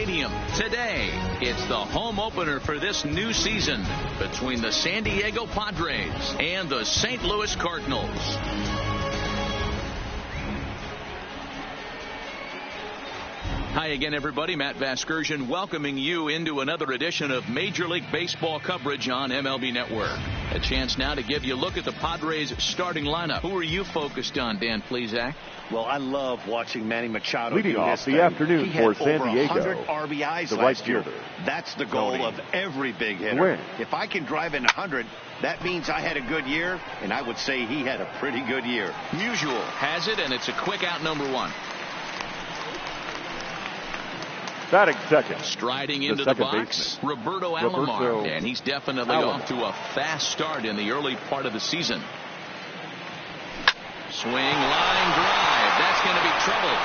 Stadium today. It's the home opener for this new season between the San Diego Padres and the St. Louis Cardinals. Hi again, everybody. Matt Vasgersian welcoming you into another edition of Major League Baseball coverage on MLB Network. A chance now to give you a look at the Padres starting lineup. Who are you focused on, Dan Plesac? Well, I love watching Manny Machado leading off the afternoon for San Diego. 100 RBIs last year. That's the goal of every big hitter. If I can drive in 100, that means I had a good year, and I would say he had a pretty good year. Musial has it, and it's a quick out, number one. Batting second. Striding into the box, Roberto Alomar. And he's definitely off to a fast start in the early part of the season. Swing, line drive. That's going to be trouble.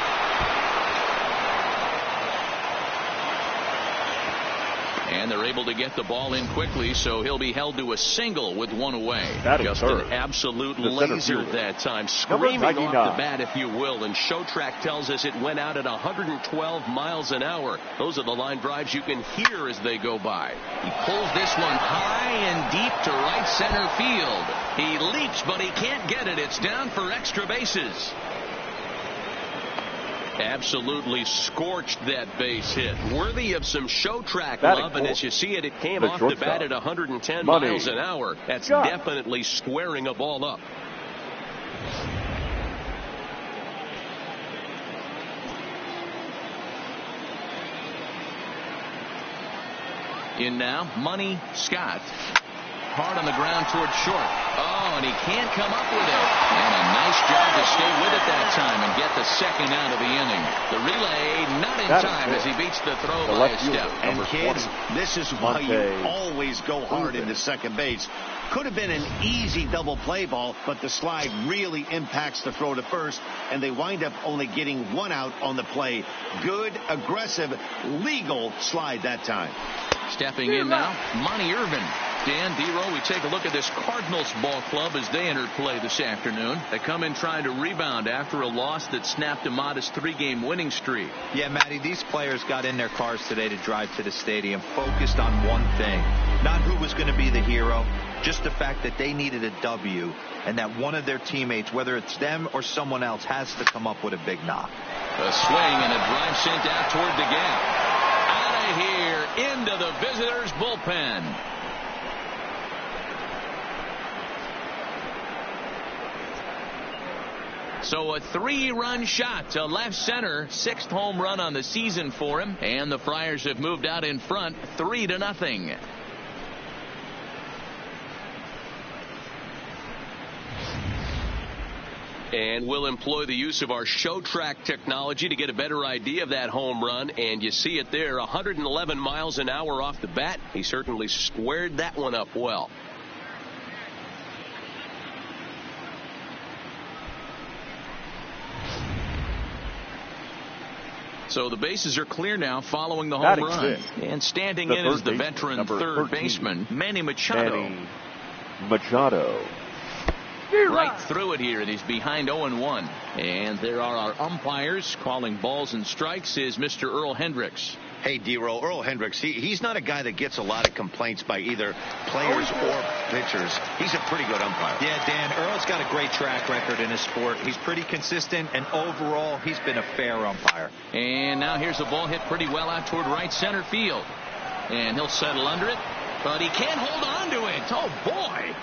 And they're able to get the ball in quickly, so he'll be held to a single with one away. Just an absolute laser that time, screaming off the bat, if you will. And Showtrack tells us it went out at 112 miles an hour. Those are the line drives you can hear as they go by. He pulls this one high and deep to right center field. He leaps, but he can't get it. It's down for extra bases. Absolutely scorched that base hit. Worthy of some Showtrack love, and as you see it, it came off the bat at 110 miles an hour. That's definitely squaring a ball up. In now, Money Scott. Hard on the ground toward short. Oh, and he can't come up with it. And a nice job to stay with it that time and get the second out of the inning. The relay not in time as he beats the throw by a step. And kids, this is why you always go hard into second base. Could have been an easy double play ball, but the slide really impacts the throw to first, and they wind up only getting one out on the play. Good, aggressive, legal slide that time. Stepping in now, Monty Irvin. Dan, D-Row, we take a look at this Cardinals ball club as they enter play this afternoon. They come in trying to rebound after a loss that snapped a modest 3-game winning streak. Yeah, Matty, these players got in their cars today to drive to the stadium focused on one thing. Not who was going to be the hero, just the fact that they needed a W and that one of their teammates, whether it's them or someone else, has to come up with a big knock. A swing and a drive sent out toward the gap. Out of here into the visitors' bullpen. So a 3-run shot to left center, 6th home run on the season for him, and the Friars have moved out in front 3-0. And we'll employ the use of our Showtrack technology to get a better idea of that home run. And you see it there, 111 miles an hour off the bat. He certainly squared that one up well. So the bases are clear now following the home run. And standing in is the veteran third baseman, Manny Machado. Right through it here, and he's behind 0-1. And there are our umpires calling balls and strikes is Mr. Earl Hendricks. Hey, D-Row, Earl Hendricks, he's not a guy that gets a lot of complaints by either players or pitchers. He's a pretty good umpire. Yeah, Dan, Earl's got a great track record in his sport. He's pretty consistent, and overall, he's been a fair umpire. And now here's a ball hit pretty well out toward right center field. And he'll settle under it, but he can't hold on to it. Oh, boy.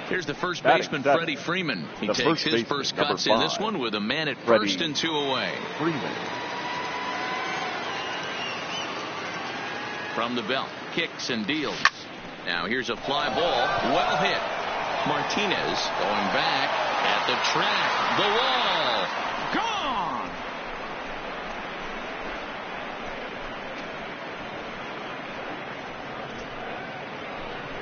Here's the first baseman, Freddie Freeman. He takes his first cuts in this one with a man at first and 2 away. From the belt, kicks and deals. Now here's a fly ball, well hit. Martinez going back at the track, the wall, gone.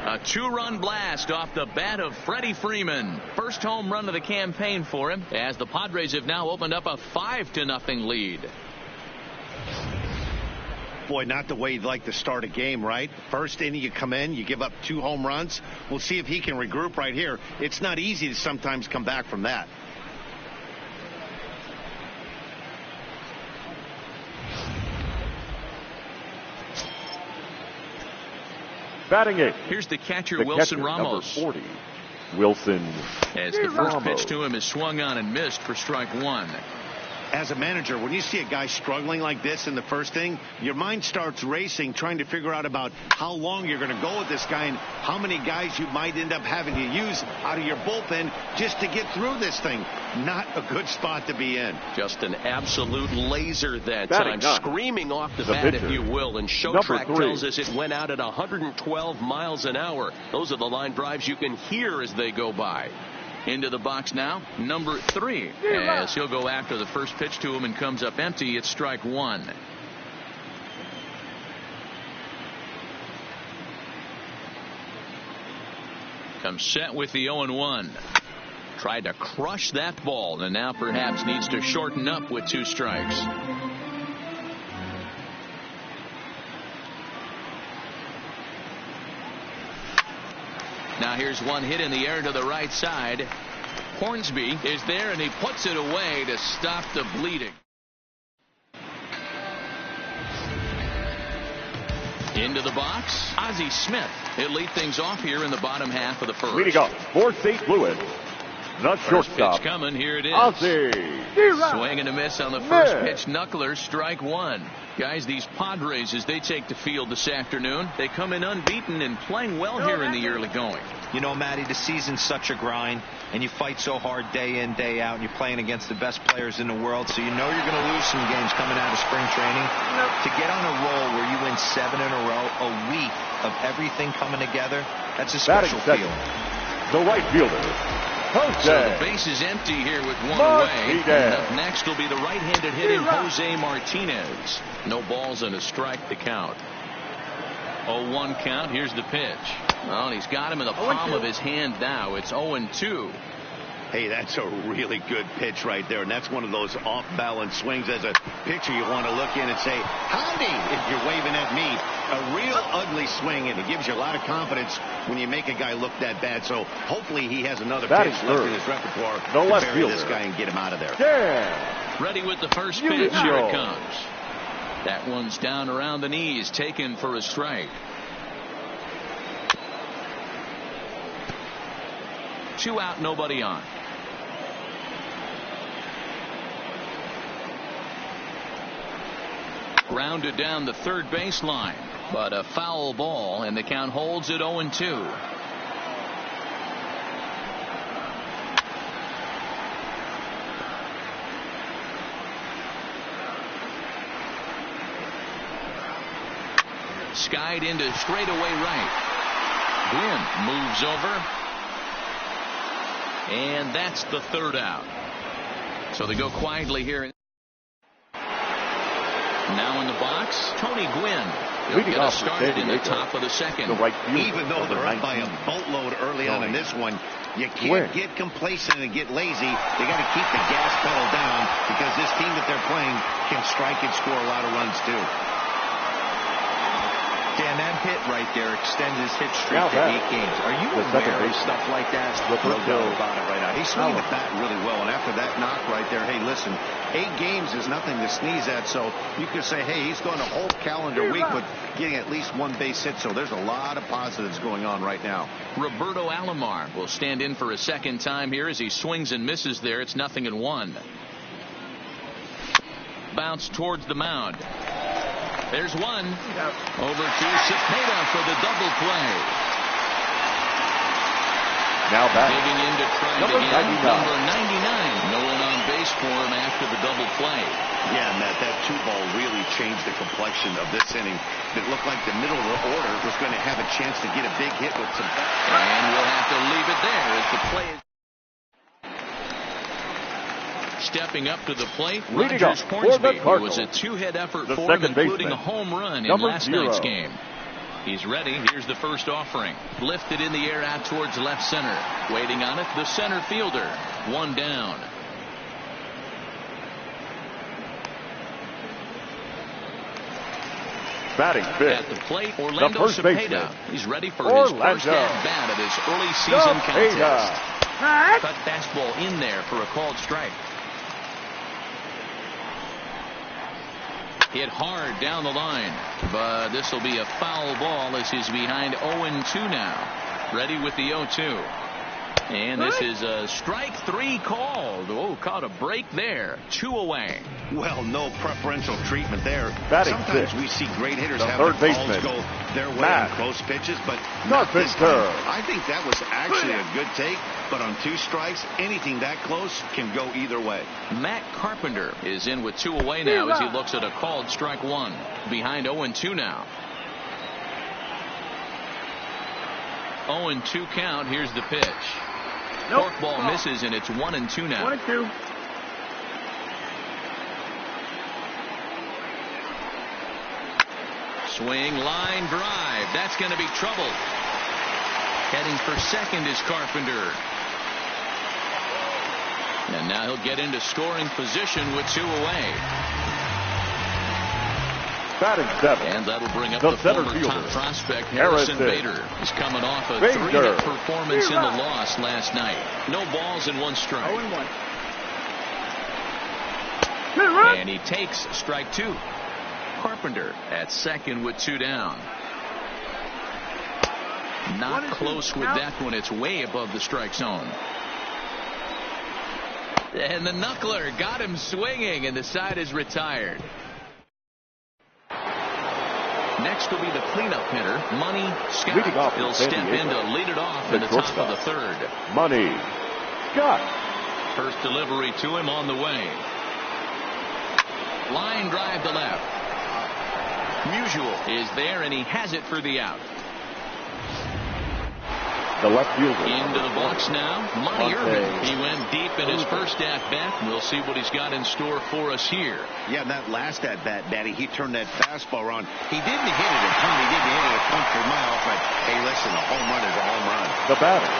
A 2-run blast off the bat of Freddie Freeman. First home run of the campaign for him, as the Padres have now opened up a 5-0 lead. Boy, not the way you'd like to start a game, right? First inning, you come in, you give up 2 home runs. We'll see if he can regroup right here. It's not easy to sometimes come back from that. Batting 8. Here's the catcher, Wilson Ramos. Number 40, Wilson As the first pitch to him is swung on and missed for strike one. As a manager, when you see a guy struggling like this in the first inning, your mind starts racing, trying to figure out about how long you're going to go with this guy and how many guys you might end up having to use out of your bullpen just to get through this thing. Not a good spot to be in. Just an absolute laser that Batting time, nine. Screaming off the bat, pitcher, if you will. And ShowTrack tells us it went out at 112 miles an hour. Those are the line drives you can hear as they go by. Into the box now, number 3, as he'll go after the first pitch to him and comes up empty. It's strike one. Comes set with the 0-1. Tried to crush that ball and now perhaps needs to shorten up with 2 strikes. Now here's one hit in the air to the right side. Hornsby is there and he puts it away to stop the bleeding. Into the box, Ozzie Smith. He'll lead things off here in the bottom half of the first. Leading off for St. Louis, the First shortstop. pitch coming. Here it is. Ozzie. Swing and a miss on the first pitch. Knuckler, strike one. Guys, these Padres, as they take the field this afternoon, they come in unbeaten and playing well here in the early going. You know, Matty, the season's such a grind, and you fight so hard day in, day out, and you're playing against the best players in the world, so you know you're going to lose some games coming out of spring training. To get on a roll where you win 7 in a row, a week of everything coming together, that's a special feeling. The right fielder, Jose. So the base is empty here with one away. And up next will be the right-handed hitting Jose Martinez. No balls and a strike to count. 0-1 count. Here's the pitch. Well, he's got him in the palm of his hand now. It's 0-2. Hey, that's a really good pitch right there, and that's one of those off-balance swings. As a pitcher, you want to look in and say, howdy, if you're waving at me. A real ugly swing, and it gives you a lot of confidence when you make a guy look that bad. So hopefully he has another pitch left in his repertoire to bury this guy and get him out of there. Yeah. Ready with the first pitch. Here it comes. That one's down around the knees, taken for a strike. 2 out, nobody on. Grounded down the third baseline, but a foul ball, and the count holds at 0-2. Skied into straightaway right. Gwynn moves over. And that's the third out. So they go quietly here. Now in the box, Tony Gwynn. He'll get us started in the top of the second. Even though they're up by a boatload early on in this one, you can't get complacent and get lazy. They got to keep the gas pedal down because this team that they're playing can strike and score a lot of runs too. Dan, that hit right there extended his hit streak to 8 games. Are you aware of stuff like that? No doubt about it right now. He's swinging the bat really well, and after that knock right there, hey, listen, 8 games is nothing to sneeze at, so you could say, hey, he's going a whole calendar week with getting at least 1 base hit, so there's a lot of positives going on right now. Roberto Alomar will stand in for a second time here as he swings and misses there. It's 0-1. Bounce towards the mound. There's one. Over to Cepeda for the double play. Now back. Digging in to try it again. Number 99. No one on base for him after the double play. Yeah, Matt, that 2-ball really changed the complexion of this inning. It looked like the middle of the order was going to have a chance to get a big hit with some. And we'll have to leave it there as the play is. Stepping up to the plate, Rogers Hornsby was a 2-hit effort for him, including a home run in last night's game. He's ready. Here's the first offering. Lifted in the air out towards left center. Waiting on it, the center fielder. 1 down. Batting fifth. At the plate, Orlando Cepeda. He's ready for his first at-bat of his early season contest. Cut fastball in there for a called strike. Hit hard down the line, but this will be a foul ball as he's behind 0-2 now. Ready with the 0-2. And this is a strike 3 called. Oh, caught a break there. 2 away. Well, no preferential treatment there. Batting Sometimes six. we see great hitters The have third the balls baseman, go their way Matt on close pitches, but not this time. I think that was actually a good take, but on 2 strikes, anything that close can go either way. Matt Carpenter is in with 2 away now as he looks at a called strike 1. Behind 0-2 now. 0-2 count. Here's the pitch. Nope. Forkball misses, and it's 1-2 now. 1-2. Swing, line drive. That's going to be trouble. Heading for second is Carpenter. And now he'll get into scoring position with 2 away. Batting 7. And that'll bring up the former top prospect Harrison Bader. He's coming off a 3-hit performance in the loss last night. No balls and 1 strike. 0-1. And he takes strike 2. Carpenter at second with 2 down. Not close with that one. It's way above the strike zone. And the knuckler got him swinging, and the side is retired. Next will be the cleanup hitter, Money Scott. He'll step in to lead it off in the top of the 3rd. Money Scott. First delivery to him on the way. Line drive to left. Musial is there, and he has it for the out. The left fielder. Into the box now, Monty Irvin. He went deep in his first at-bat. We'll see what he's got in store for us here. Yeah, that last at-bat, Daddy, he turned that fastball around. He didn't hit it a ton. He didn't hit it a country mile, but hey, listen, a home run is a home run. The batter,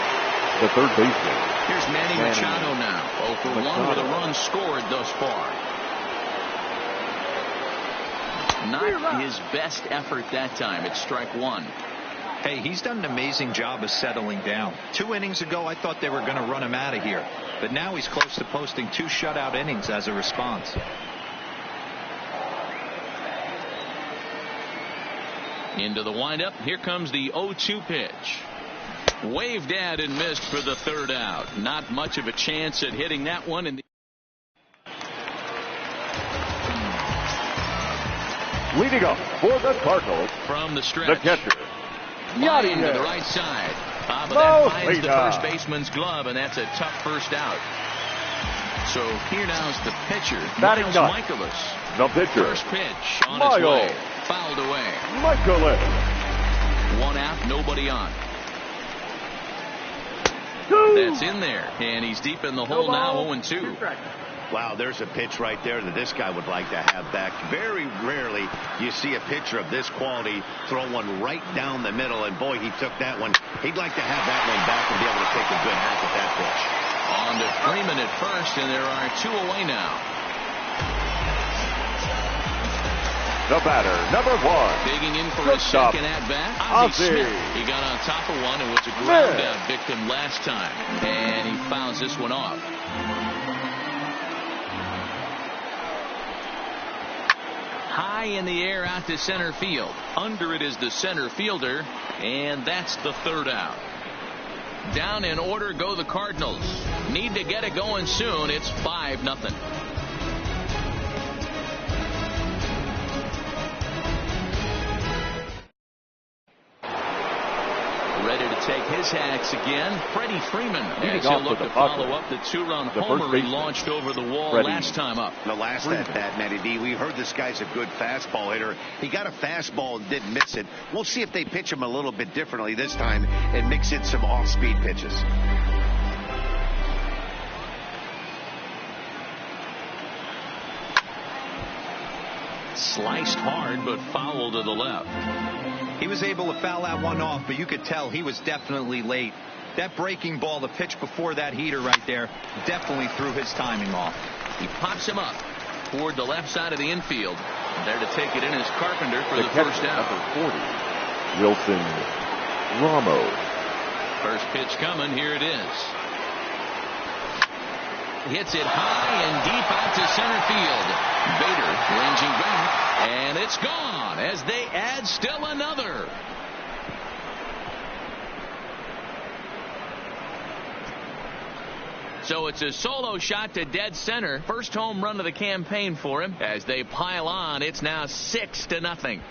the third baseman. Here's Manny Machado now. 0 for 1 with a run scored thus far. Not his best effort that time. It's strike 1. Hey, he's done an amazing job of settling down. 2 innings ago, I thought they were going to run him out of here. But now he's close to posting 2 shutout innings as a response. Into the windup. Here comes the 0-2 pitch. Waved at and missed for the 3rd out. Not much of a chance at hitting that one. Leading up for the Cardinals from the stretch. The catcher. Line to the right side. But that finds the first baseman's glove, and that's a tough first out. So here now's the pitcher, Miles Michaelis. The pitcher. First pitch on its way. Fouled away. Michaelis. 1 out, nobody on. That's in there, and he's deep in the hole now, 0-2. Wow, there's a pitch right there that this guy would like to have back. Very rarely you see a pitcher of this quality throw one right down the middle, and boy, he took that one. He'd like to have that one back and be able to take a good hack at that pitch. On to Freeman at first, and there are 2 away now. The batter, number 1. Digging in for his second at-bat, Ozzie Smith. He got on top of one and was a ground-out victim last time, and he fouls this one off. High in the air out to center field. Under it is the center fielder, and that's the 3rd out. Down in order go the Cardinals. Need to get it going soon. It's 5-0. Ready to take his hacks again, Freddie Freeman, as he'll look to follow up the 2-run homer he launched over the wall last time up. The last at-bat, Matty D, we heard this guy's a good fastball hitter. He got a fastball and didn't miss it. We'll see if they pitch him a little bit differently this time and mix in some off-speed pitches. Sliced hard, but foul to the left. He was able to foul that one off, but you could tell he was definitely late. That breaking ball, the pitch before that heater right there, definitely threw his timing off. He pops him up toward the left side of the infield. There to take it in is Carpenter for the first out. Number 40, Wilson Ramos. First pitch coming. Here it is. hits it high and deep out to center field. Bader ranging back, and it's gone as they add still another. So it's a solo shot to dead center. First home run of the campaign for him. As they pile on, it's now 6-0.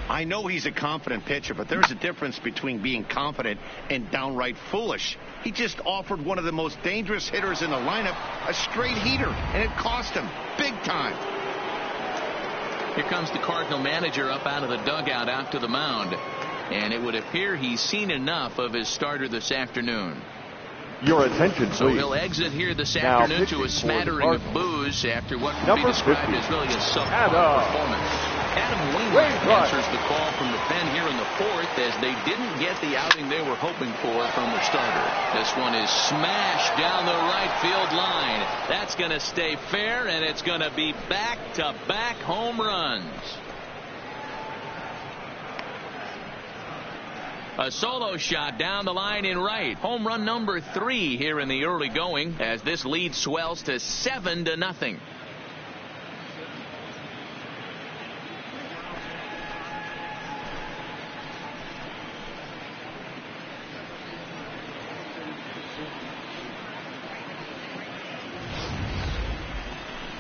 I know he's a confident pitcher, but there's a difference between being confident and downright foolish. He just offered one of the most dangerous hitters in the lineup a straight heater, and it cost him big time. Here comes the Cardinal manager up out of the dugout out to the mound, and it would appear he's seen enough of his starter this afternoon. Your attention, please. So he'll exit here this afternoon to a smattering of boos after what could be described as really a subpar performance. Adam Wainwright answers the call from the pen here in the fourth as they didn't get the outing they were hoping for from the starter. This one is smashed down the right field line. That's going to stay fair, and it's going to be back-to-back home runs. A solo shot down the line in right. Home run number 3 here in the early going as this lead swells to 7-0.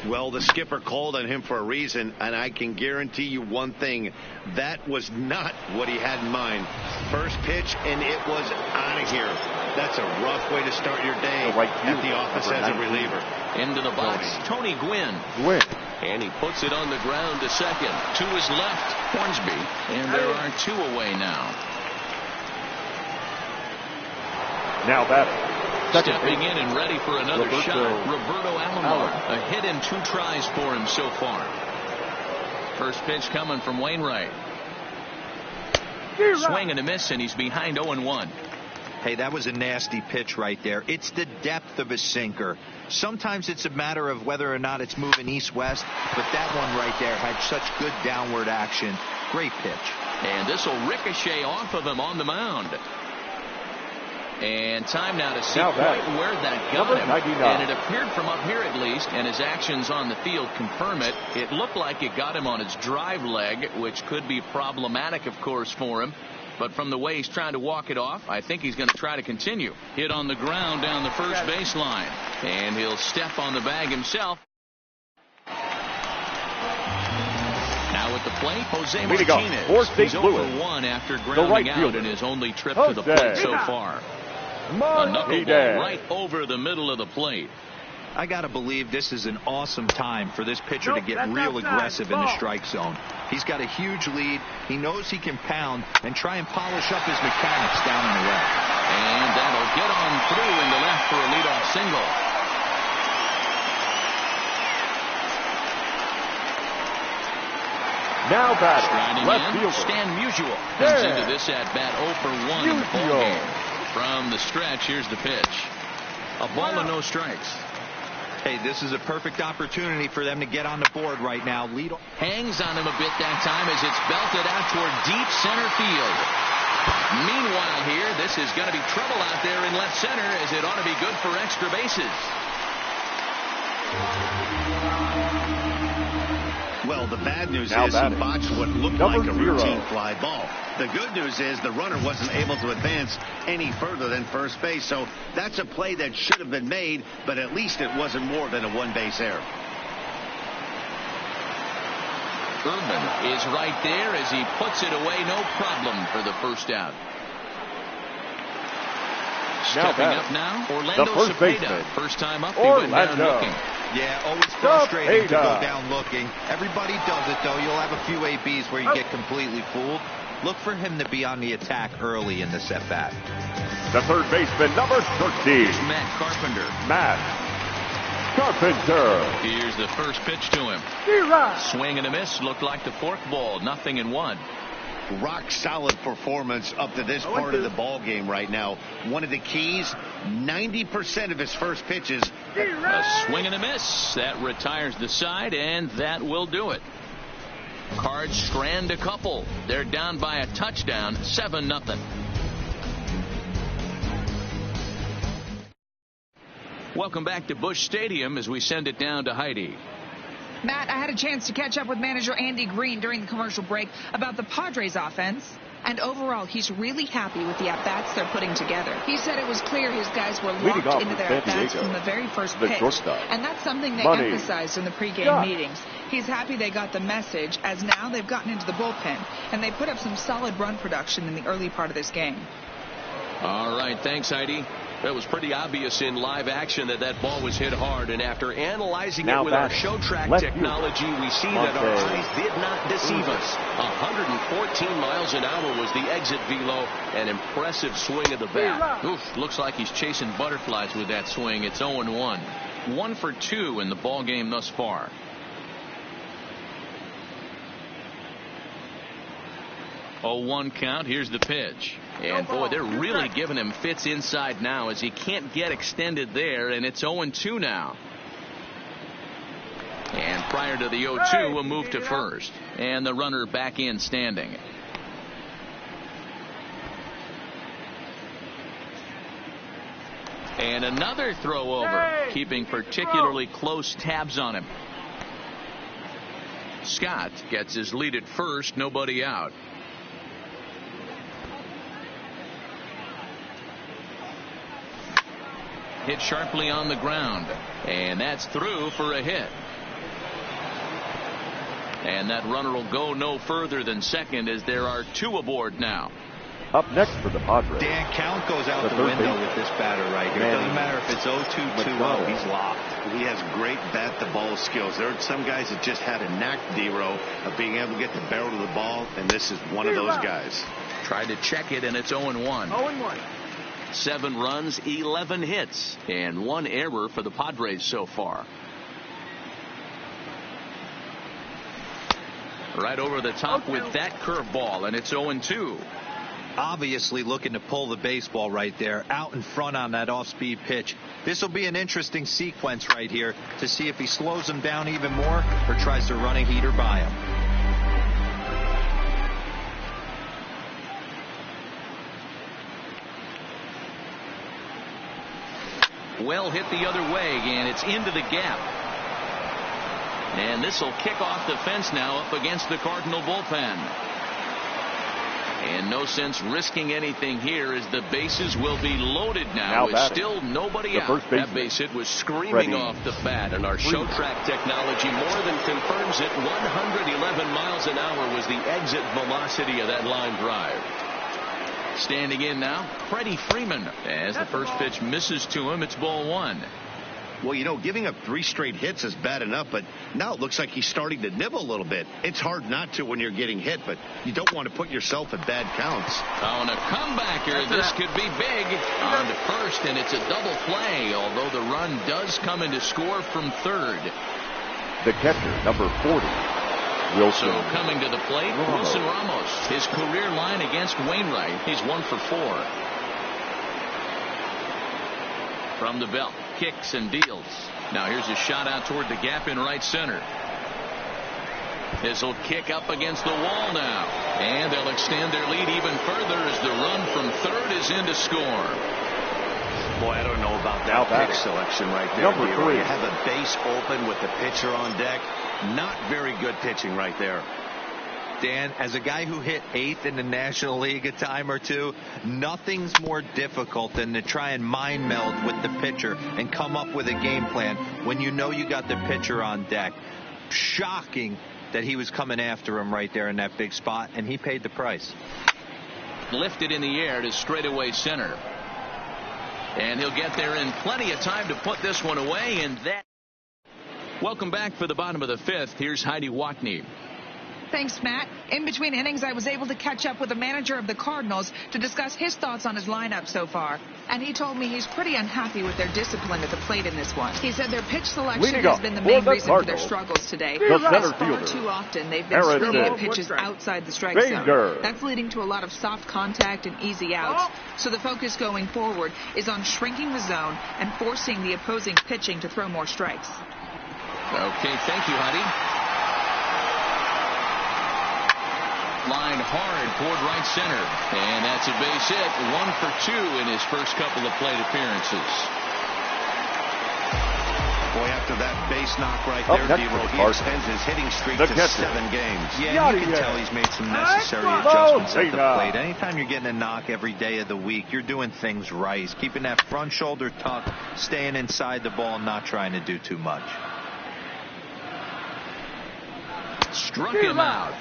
Well, the skipper called on him for a reason, and I can guarantee you one thing. That was not what he had in mind. First pitch, and it was out of here. That's a rough way to start your day at the office as a reliever. Into the box, Tony Gwynn. And he puts it on the ground to second. To his left, Hornsby. And there are 2 away now. Now batting. Stepping in and ready for another shot, Roberto Alomar. A hit in 2 tries for him so far. First pitch coming from Wainwright. Swing and a miss, and he's behind 0-1. Hey, that was a nasty pitch right there. It's the depth of a sinker. Sometimes it's a matter of whether or not it's moving east-west, but that one right there had such good downward action. Great pitch. And this will ricochet off of him on the mound. And time now to see quite where that got him. And it appeared from up here at least, and his actions on the field confirm it. It looked like it got him on his drive leg, which could be problematic, of course, for him. But from the way he's trying to walk it off, I think he's going to try to continue. Hit on the ground down the first baseline. And he'll step on the bag himself. Now at the plate, Jose Martinez. He's 0-for-1 after grounding out in his only trip to the plate so far. A knuckleball right over the middle of the plate. I got to believe this is an awesome time for this pitcher to get real aggressive in the strike zone. He's got a huge lead. He knows he can pound and try and polish up his mechanics down and away. And that'll get on through in the left for a leadoff single. Now batting left fielder Stan Musial comes into this at bat 0-for-1 in the ball game. From the stretch, here's the pitch. A ball and no strikes. Hey, this is a perfect opportunity for them to get on the board right now. Lead hangs on him a bit that time as it's belted out toward deep center field. Meanwhile here, this is going to be trouble out there in left center as it ought to be good for extra bases. Well, the bad news is he botched what looked like a routine fly ball. The good news is the runner wasn't able to advance any further than first base. So that's a play that should have been made, but at least it wasn't more than a one-base error. Urban is right there as he puts it away, no problem for the first out. Stepping up now, Orlando Cepeda. First time up, he went down looking. Yeah, always frustrating to go down looking. Everybody does it, though. You'll have a few ABs where you get completely fooled. Look for him to be on the attack early in this at-bat. The third baseman, number 13. Matt Carpenter. Here's the first pitch to him. Swing and a miss. Looked like the fork ball. 0-1. Rock solid performance up to this part of the ball game right now. One of the keys, 90% of his first pitches. A swing and a miss. That retires the side, and that will do it. Cards strand a couple. They're down by a touchdown, 7-0. Welcome back to Busch Stadium as we send it down to Heidi. Matt, I had a chance to catch up with manager Andy Green during the commercial break about the Padres offense. And overall, he's really happy with the at-bats they're putting together. He said it was clear his guys were locked into their at-bats from the very first pitch. And that's something they emphasized in the pregame meetings. He's happy they got the message, as now they've gotten into the bullpen. And they put up some solid run production in the early part of this game. All right, thanks, Heidi. It was pretty obvious in live action that ball was hit hard, and after analyzing it with our show track technology, we see that our eyes did not deceive us. 114 miles an hour was the exit velo, an impressive swing of the bat. Oof, looks like he's chasing butterflies with that swing. It's 0-1. 1 for 2 in the ball game thus far. Oh, 1 count. Here's the pitch. And, boy, they're really giving him fits inside now as he can't get extended there, and it's 0-2 now. And prior to the 0-2, a move to first. And the runner back in standing. And another throw over, keeping particularly close tabs on him. Scott gets his lead at first, nobody out. Hit sharply on the ground, and that's through for a hit. And that runner will go no further than second as there are 2 aboard now. Up next for the Padres. Dan, count goes out the window with this batter right here. It doesn't matter if it's 0-2, 2-0. He's locked. He has great bat-to-ball skills. There are some guys that just had a knack, D-Row, of being able to get the barrel of the ball, and this is one of those guys. Tried to check it, and it's 0-1. 0-1. 7 runs, 11 hits, and 1 error for the Padres so far. Right over the top with that curveball, and it's 0-2. Obviously looking to pull the baseball right there, out in front on that off-speed pitch. This will be an interesting sequence right here to see if he slows him down even more or tries to run a heater by him. Well hit the other way, and it's into the gap. And this will kick off the fence now up against the Cardinal bullpen. And no sense risking anything here as the bases will be loaded now with still nobody out. That base hit was screaming off the bat, and our show track technology more than confirms it. 111 miles an hour was the exit velocity of that line drive. Standing in now, Freddie Freeman. As the first pitch misses to him, it's ball 1. Well, you know, giving up 3 straight hits is bad enough, but now it looks like he's starting to nibble a little bit. It's hard not to when you're getting hit, but you don't want to put yourself at bad counts. On a comebacker, this could be big. On to first, and it's a double play, although the run does come into score from third. The catcher, number 40. Wilson. So coming to the plate, Wilson Ramos. His career line against Wainwright. He's 1 for 4. From the belt, kicks and deals. Now here's a shot out toward the gap in right center. This will kick up against the wall now. And they'll extend their lead even further as the run from third is in to score. Boy, I don't know about that pitch selection right there. Number 3. You have a base open with the pitcher on deck. Not very good pitching right there. Dan, as a guy who hit 8th in the National League a time or two, nothing's more difficult than to try and mind meld with the pitcher and come up with a game plan when you know you got the pitcher on deck. Shocking that he was coming after him right there in that big spot, and he paid the price. Lifted in the air to straightaway center. And he'll get there in plenty of time to put this one away, and that. Welcome back for the bottom of the 5th. Here's Heidi Watney. Thanks, Matt. In between innings, I was able to catch up with the manager of the Cardinals to discuss his thoughts on his lineup so far. And he told me he's pretty unhappy with their discipline at the plate in this one. He said their pitch selection has been the main reason for their struggles today. As far too often, they've been swinging at pitches outside the strike zone. That's leading to a lot of soft contact and easy outs. So the focus going forward is on shrinking the zone and forcing the opposing pitching to throw more strikes. Okay, thank you, Heidi. Lined hard toward right center. And that's a base hit. 1 for 2 in his first couple of plate appearances. Boy, after that base knock right there, D-Roll, he extends his hitting streak to 7 games. Yeah, you can tell he's made some necessary adjustments at the plate. Anytime you're getting a knock every day of the week, you're doing things right. He's keeping that front shoulder tucked, staying inside the ball, and not trying to do too much. Struck him out.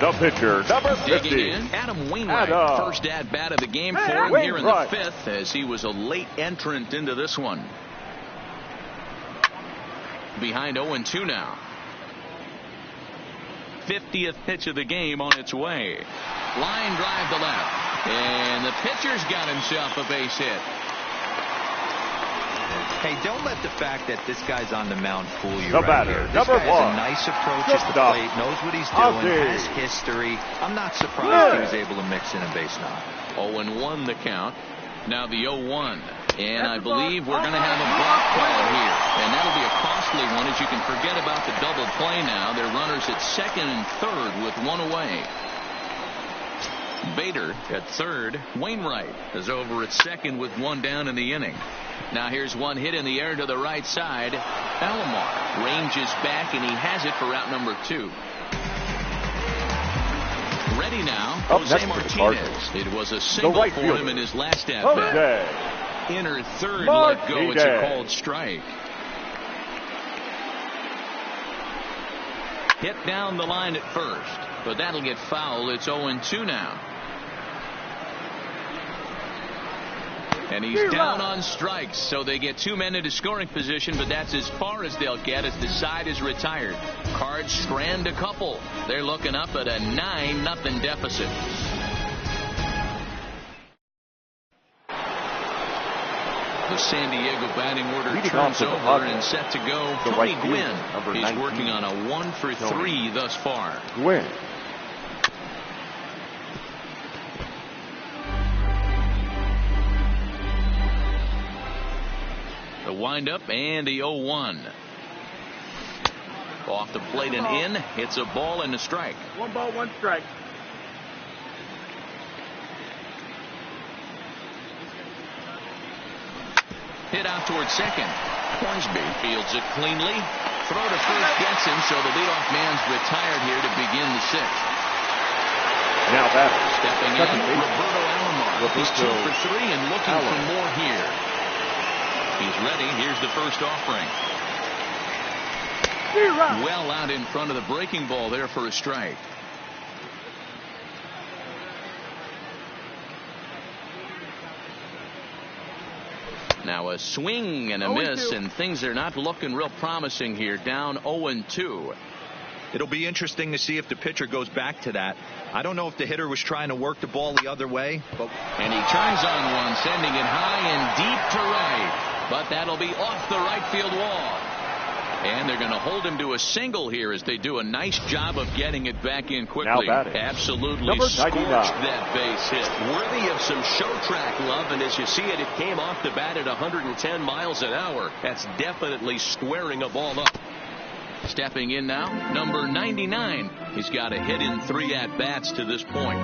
The pitcher, number 50. Digging in, Adam Wainwright. First at-bat of the game for him here in the 5th, as he was a late entrant into this one. Behind 0-2 now. 50th pitch of the game on its way. Line drive to left. And the pitcher's got himself a base hit. Hey, don't let the fact that this guy's on the mound fool you. The batter, number 1. This guy has a nice approach at the plate, knows what he's doing, has history. I'm not surprised he was able to mix in a base knock. 0-1 the count. Now the 0-1. And I believe we're going to have a block call here. And that'll be a costly one, as you can forget about the double play now. They're runners at second and third with 1 away. Bader at third. Wainwright is over at second with 1 down in the inning. Now here's one hit in the air to the right side. Alomar ranges back, and he has it for out number 2. Ready now, Jose Martinez. It was a single for him in his last at-bat. Inner third, let go. It's a called strike. Hit down the line at first, but that'll get foul. It's 0-2 now. And he's down on strikes, so they get 2 men into scoring position, but that's as far as they'll get as the side is retired. Cards strand a couple. They're looking up at a 9-0 deficit. The San Diego batting order turns over and set to go. Tony Gwynn is working on a 1 for 3 thus far. Gwynn. The windup and the 0-1. Off the plate and in. It's a ball and a strike. 1 ball, 1 strike. Hit out towards second. Hornsby fields it cleanly. Throw to first gets him, so the leadoff man's retired here to begin the 6th. Now batter. Stepping in, Roberto Alomar. He's 2 for 3 and looking for more here. He's ready. Here's the first offering. Well out in front of the breaking ball there for a strike. Now a swing and a miss, and things are not looking real promising here. Down 0-2. It'll be interesting to see if the pitcher goes back to that. I don't know if the hitter was trying to work the ball the other way. And he turns on one, sending it high and deep to right. But that'll be off the right field wall. And they're going to hold him to a single here as they do a nice job of getting it back in quickly. Absolutely scorched that base hit. Worthy of some show track love. And as you see it, it came off the bat at 110 miles an hour. That's definitely squaring a ball up. Stepping in now, number 99. He's got a hit in 3 at-bats to this point.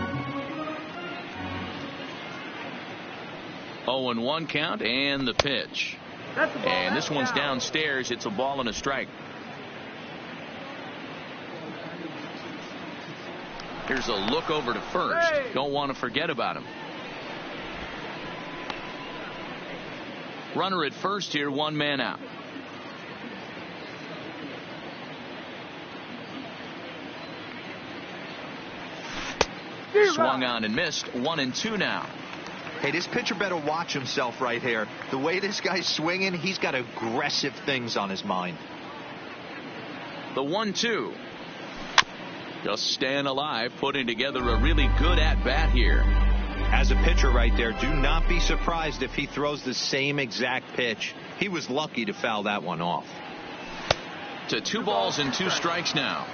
0-1 count and the pitch. And this one's downstairs. It's a ball and a strike. Here's a look over to first. Don't want to forget about him. Runner at first here, 1 man out. Swung on and missed. 1-2 now. Hey, this pitcher better watch himself right here. The way this guy's swinging, he's got aggressive things on his mind. The 1-2. Just staying alive, putting together a really good at-bat here. As a pitcher right there, do not be surprised if he throws the same exact pitch. He was lucky to foul that one off. To 2 balls and 2 strikes now.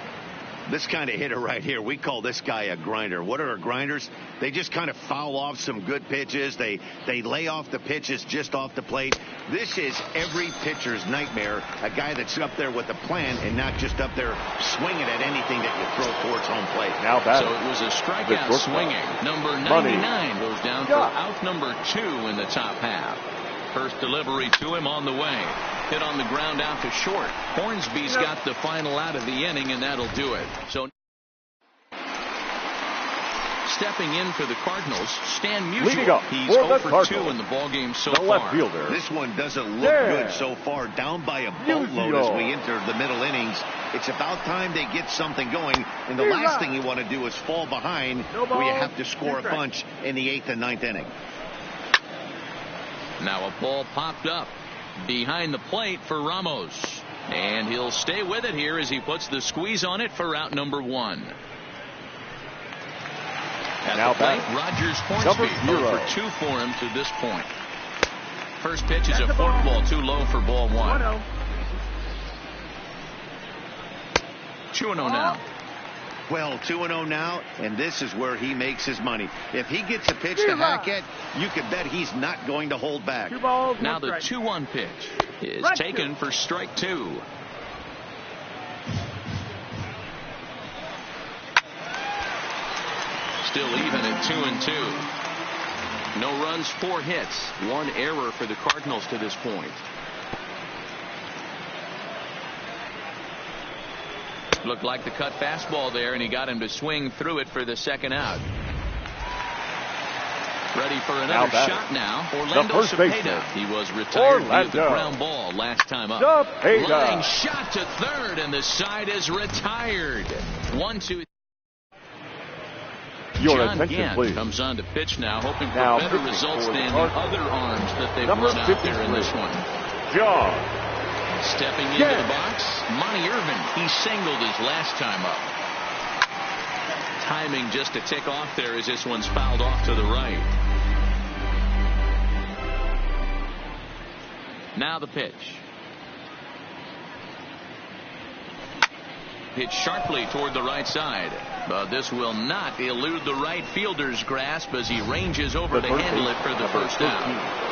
This kind of hitter right here, we call this guy a grinder. What are grinders? They just kind of foul off some good pitches. They lay off the pitches just off the plate. This is every pitcher's nightmare, a guy that's up there with a plan and not just up there swinging at anything that you throw towards home plate. Now so it was a strikeout swinging. Number 99 goes down for out number 2 in the top half. First delivery to him on the way. Hit on the ground out to short. Hornsby's got the final out of the inning, and that'll do it. So stepping in for the Cardinals, Stan Musial. He's 0 for 2 in the ballgame so far. Fielder. This one doesn't look good so far. Down by a boatload as we enter the middle innings. It's about time they get something going, and the last thing you want to do is fall behind where you have to score a bunch in the 8th and 9th inning. Now a ball popped up behind the plate for Ramos, and he'll stay with it here as he puts the squeeze on it for out number 1. At the plate, Rogers Hornsby, 0 for 2 for him to this point. First pitch is a forkball too low for ball 1. 2-0 now. Well, 2-0 now, and this is where he makes his money. If he gets a pitch to hack at, you can bet he's not going to hold back. Now the 2-1 pitch is taken for strike 2. Still even at 2-2. No runs, 4 hits, 1 error for the Cardinals to this point. Looked like the cut fastball there, and he got him to swing through it for the second out. Ready for another shot now. Orlando Cepeda. He was retired via the ground ball last time up. Line shot to third, and the side is retired. 1-2. John Gant comes on to pitch now, hoping for better results than the other arms that they've run out there in this one. John. Stepping into the box, Monty Irvin. He singled his last time up. Timing just to tick off there as this one's fouled off to the right. Now the pitch. Pitch sharply toward the right side, but this will not elude the right fielder's grasp as he ranges over to handle it for the first out.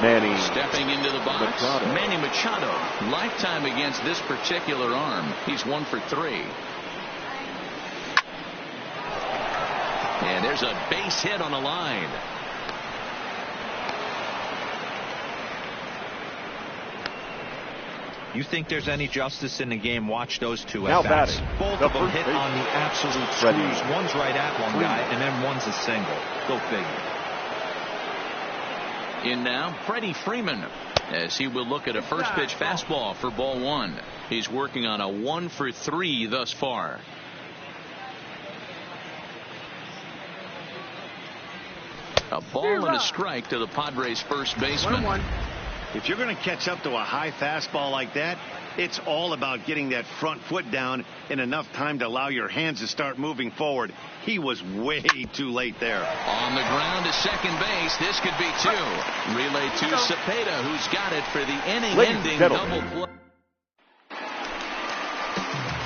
Manny stepping into the box. Manny Machado. Lifetime against this particular arm. He's 1 for 3. And there's a base hit on the line. You think there's any justice in the game? Watch those two at bats. Both of them hit on the absolute screws. One's right at one guy, and then one's a single. Go figure. In now, Freddie Freeman, as he will look at a first pitch fastball for ball 1. He's working on a 1 for 3 thus far. A ball and a strike to the Padres' first baseman. 1-1. If you're going to catch up to a high fastball like that, it's all about getting that front foot down in enough time to allow your hands to start moving forward. He was way too late there. On the ground to second base. This could be 2. Relay to Cepeda, who's got it for the inning-ending double play.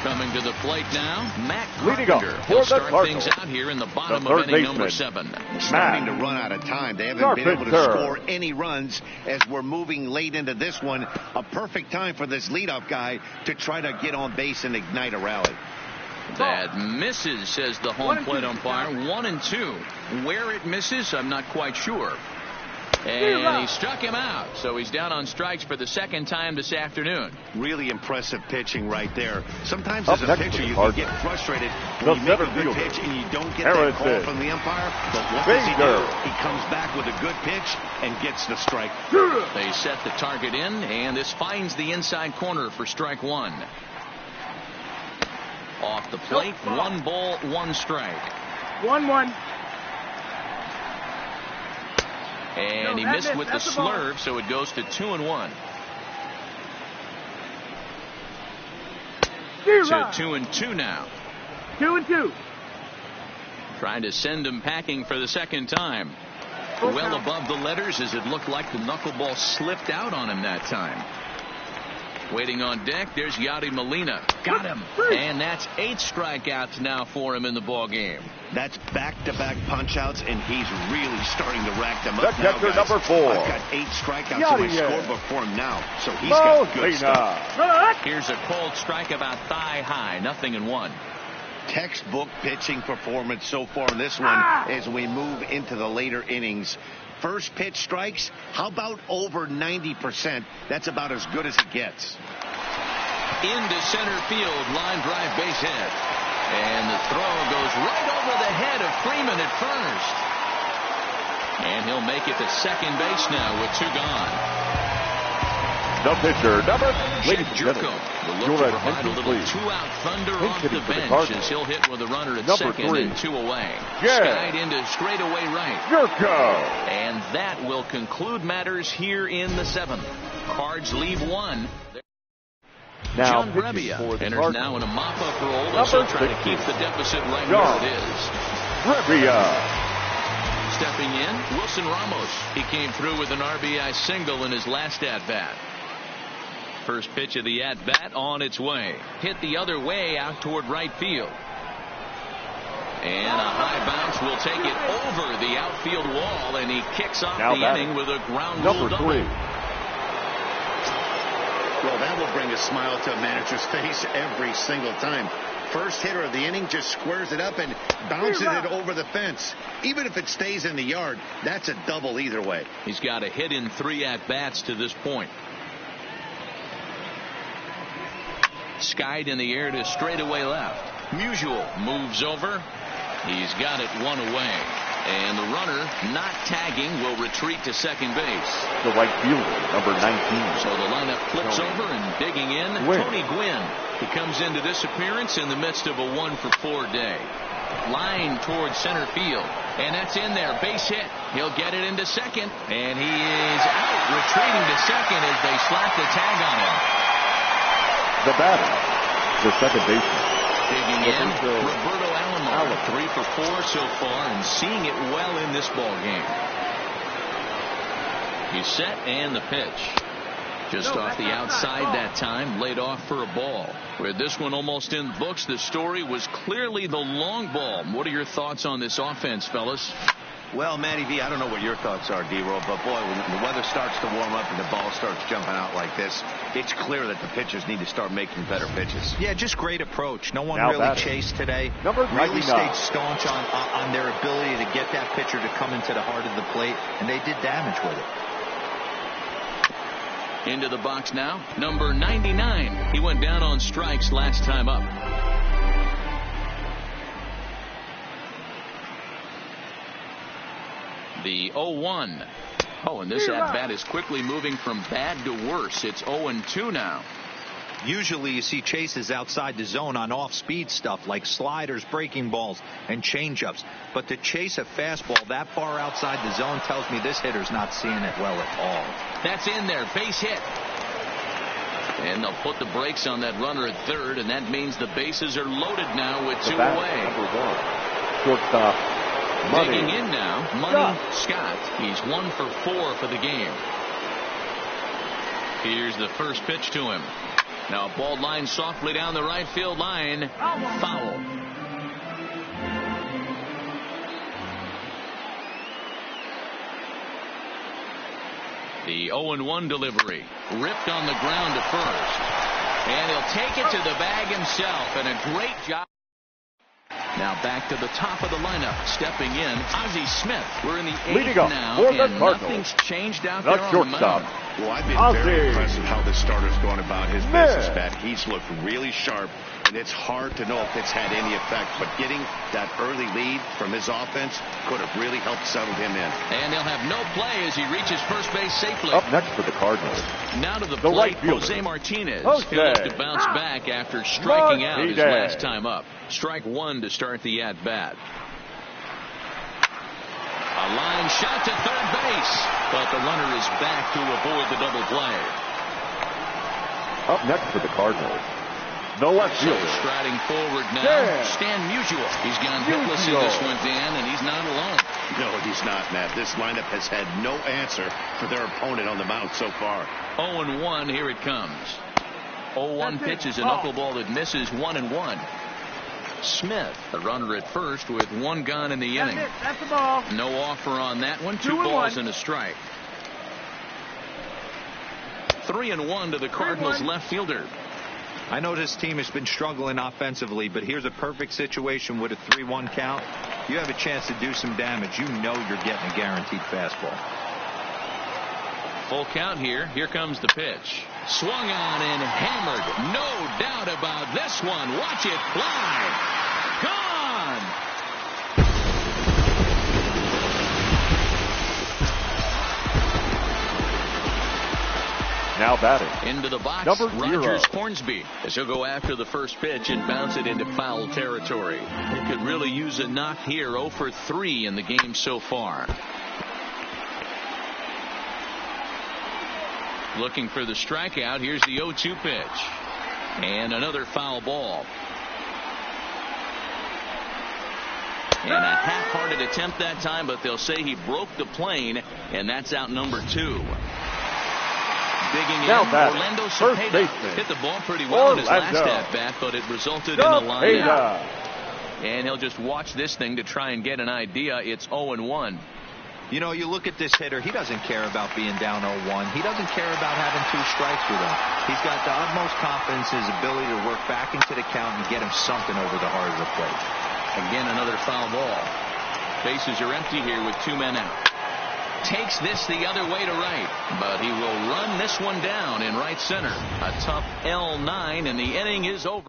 Coming to the plate now, Matt Carpenter. He'll start things out here in the bottom of inning number 7. Starting to run out of time. They haven't been able to score any runs as we're moving late into this one. A perfect time for this leadoff guy to try to get on base and ignite a rally. That misses, says the home plate umpire. 1-2. Where it misses, I'm not quite sure. And he struck him out, so he's down on strikes for the second time this afternoon. Really impressive pitching right there. Sometimes as a pitcher you can get frustrated when you make a good pitch and you don't get that call from the umpire. But what does he do? He comes back with a good pitch and gets the strike. They set the target in, and this finds the inside corner for strike 1. Off the plate, 1 ball, 1 strike. 1-1. And he missed with the slurve, so it goes to 2-1. To 2-2 now. 2-2. Trying to send him packing for the second time. Well above the letters as it looked like the knuckleball slipped out on him that time. Waiting on deck, there's Yadi Molina. Got him. And that's 8 strikeouts now for him in the ball game. That's back-to-back punch-outs, and he's really starting to rack them up now, guys. number 4. I've got 8 strikeouts in my scorebook for him now, so he's got good stuff. Here's a cold strike about thigh high, 0-1. Textbook pitching performance so far in this one as we move into the later innings. First pitch strikes, how about over 90%? That's about as good as it gets. Into center field, line drive base hit. And the throw goes right over the head of Freeman at first. And he'll make it to second base now with 2 gone. The pitcher, ladies and gentlemen, will look to provide a little 2-out thunder off the bench as he'll hit with a runner at second 3. And 2 away. Skied into straightaway right. And that will conclude matters here in the 7th. Cards leave 1. Now, John Brebbia enters now in a mop-up role as he'll try to keep the deficit right where it is. Brebbia. Stepping in, Wilson Ramos. He came through with an RBI single in his last at-bat. First pitch of the at-bat on its way. Hit the other way out toward right field. And a high bounce will take it over the outfield wall, and he kicks off the inning with a ground rule double. 3. Well, that will bring a smile to a manager's face every single time. First hitter of the inning just squares it up and bounces it over the fence. Even if it stays in the yard, that's a double either way. He's got a hit in 3 at-bats to this point. Skied in the air to straightaway left. Musial moves over. He's got it 1 away. And the runner, not tagging, will retreat to second base. The right fielder, number 19. So the lineup flips over and digging in, Tony Gwynn. He comes into this appearance in the midst of a 1-for-4 day. Line towards center field. And that's in there. Base hit. He'll get it into second. And he is out, retreating to second as they slap the tag on him. The batter, the second baseman. Digging in, Roberto Alomar, 3 for 4 so far, and seeing it well in this ball game. He's set, and the pitch. Just off the outside that time, laid off for a ball. With this one almost in the books, the story was clearly the long ball. What are your thoughts on this offense, fellas? Well, Matty V, I don't know what your thoughts are, D-Roll, but boy, when the weather starts to warm up and the ball starts jumping out like this, it's clear that the pitchers need to start making better pitches. Yeah, just great approach. No one really chased today. Really stayed staunch on their ability to get that pitcher to come into the heart of the plate, and they did damage with it. Into the box now, number 99. He went down on strikes last time up. The 0-1. Oh, and this at-bat is quickly moving from bad to worse. It's 0-2 now. Usually you see chases outside the zone on off-speed stuff like sliders, breaking balls, and changeups. But to chase a fastball that far outside the zone tells me this hitter's not seeing it well at all. That's in there. Base hit. And they'll put the brakes on that runner at third, and that means the bases are loaded now with 2 away. Number 1. Shortstop. Digging in now, Money Scott. He's 1 for 4 for the game. Here's the first pitch to him. Now a ball line softly down the right field line. Foul. The 0-1 delivery. Ripped on the ground to first. And he'll take it to the bag himself. And a great job. Now back to the top of the lineup. Stepping in, Ozzie Smith. We're in the 8th now, and nothing's changed out there on the mound. Well, I've been very impressed with how this starter's going about his business, Pat. He's looked really sharp, and it's hard to know if it's had any effect. But getting that early lead from his offense could have really helped settle him in. And he'll have no play as he reaches first base safely. Up next for the Cardinals. Now to the plate, Jose Martinez. He'll look to bounce back after striking out his last time up. Strike 1 to start the at-bat. A line shot to third base, but the runner is back to avoid the double play. Up next for the Cardinals, the left fielder. So striding forward now, Stan Musial. He's gone hitless in this one, Dan, and he's not alone. No, he's not, Matt. This lineup has had no answer for their opponent on the mound so far. 0-1, here it comes. 0-1 pitch is a knuckleball that misses 1-1. Smith, the runner at first with one gone in the inning. That's the ball. No offer on that one. 2 balls and a strike. 3-1 to the Cardinals left fielder. I know this team has been struggling offensively, but here's a perfect situation with a 3-1 count. You have a chance to do some damage. You know you're getting a guaranteed fastball. Full count here. Here comes the pitch. Swung on and hammered. No doubt about this one. Watch it fly. Gone. Now batting. Into the box. Number Rogers 0. Hornsby, as he'll go after the first pitch and bounce it into foul territory. He could really use a knock here. 0 for 3 in the game so far. Looking for the strikeout. Here's the 0-2 pitch. And another foul ball. And a half-hearted attempt that time, but they'll say he broke the plane, and that's out number 2. Digging in, Orlando Cepeda hit the ball pretty well in his last at-bat, but it resulted in a line out. And he'll just watch this thing to try and get an idea. It's 0-1. You know, you look at this hitter, he doesn't care about being down 0-1. He doesn't care about having 2 strikes with him. He's got the utmost confidence in his ability to work back into the count and get him something over the heart of the plate. Again, another foul ball. Bases are empty here with 2 men out. Takes this the other way to right, but he will run this one down in right center. A tough L9, and the inning is over.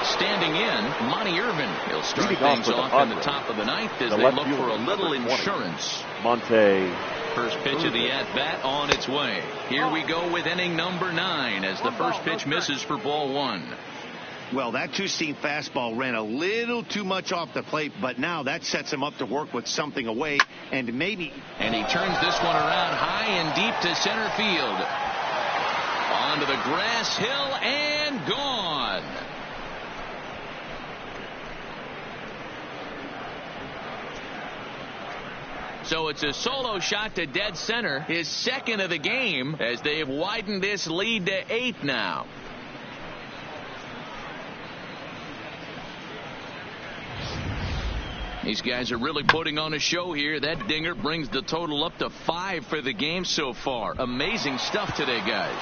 Standing in, Monty Irvin. He'll start things off in the top of the ninth as they look for a little insurance. First pitch of the at-bat on its way. Here we go with inning number 9 as the first pitch misses for ball 1. Well, that 2-seam fastball ran a little too much off the plate, but now that sets him up to work with something away, and maybe. And he turns this one around high and deep to center field. Onto the grass hill and gone. So it's a solo shot to dead center, his second of the game, as they have widened this lead to 8 now. These guys are really putting on a show here. That dinger brings the total up to 5 for the game so far. Amazing stuff today, guys.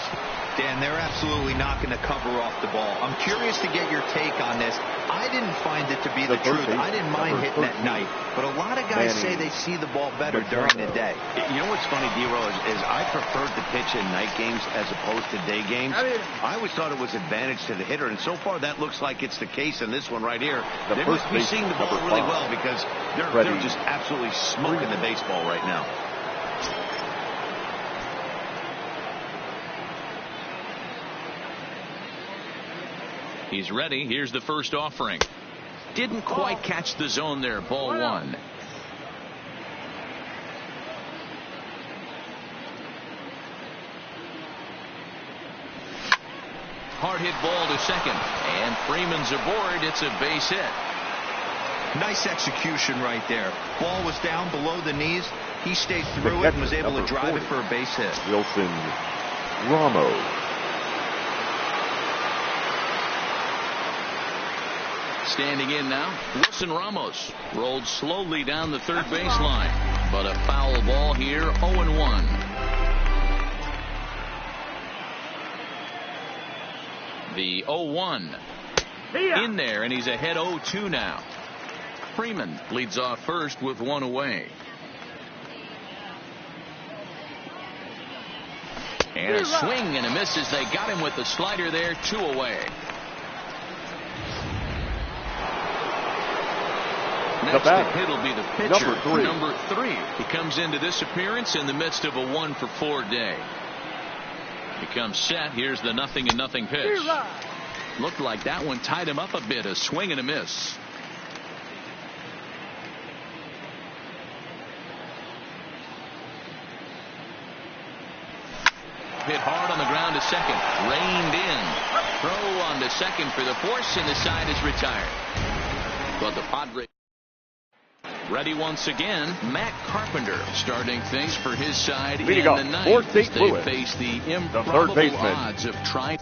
Dan, they're absolutely knocking the cover off the ball. I'm curious to get your take on this. I didn't find it to be the truth. I didn't mind hitting at night, but a lot of guys say they see the ball better during the day. You know what's funny, D-Row, is I preferred to pitch in night games as opposed to day games. I always thought it was advantage to the hitter, and so far that looks like it's the case in this one right here. They must be seeing the ball really well because they're just absolutely smoking the baseball right now. He's ready. Here's the first offering. Didn't quite catch the zone there. Ball 1. Hard hit ball to second. And Freeman's aboard. It's a base hit. Nice execution right there. Ball was down below the knees. He stayed through it and was able to drive it for a base hit. Wilson Ramos. Standing in now, Wilson Ramos rolled slowly down the third baseline, but a foul ball here. 0-1. The 0-1 in there, and he's ahead 0-2 now. Freeman leads off first with 1 away. And a swing and a miss as they got him with the slider there. 2 away. Next to hit will be the pitcher, number 3. He comes into this appearance in the midst of a 1-for-4 day. He comes set. Here's the 0-0 pitch. Looked like that one tied him up a bit. A swing and a miss. Hit hard on the ground to second. Reined in. Throw on to second for the force, and the side is retired. But the Padres. Ready once again, Matt Carpenter starting things for his side Leading in off the ninth. for St. They Louis, face the third improbable baseman, odds of trying.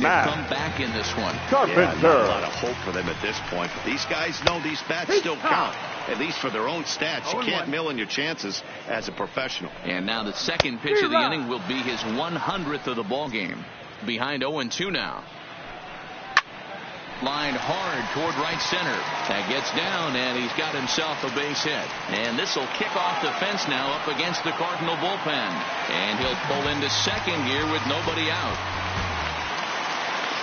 Come back in this one. Carpenter. Yeah, not a lot of hope for them at this point. But these guys know these bats still count, at least for their own stats. You can't mill in your chances as a professional. And now the second pitch of the inning will be his 100th of the ball game. Behind 0-2 now. Line hard toward right center. That gets down, and he's got himself a base hit. And this will kick off the fence now up against the Cardinal bullpen. And he'll pull into second here with nobody out.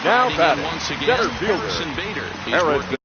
Now batting, once again, center fielder, Harrison Bader.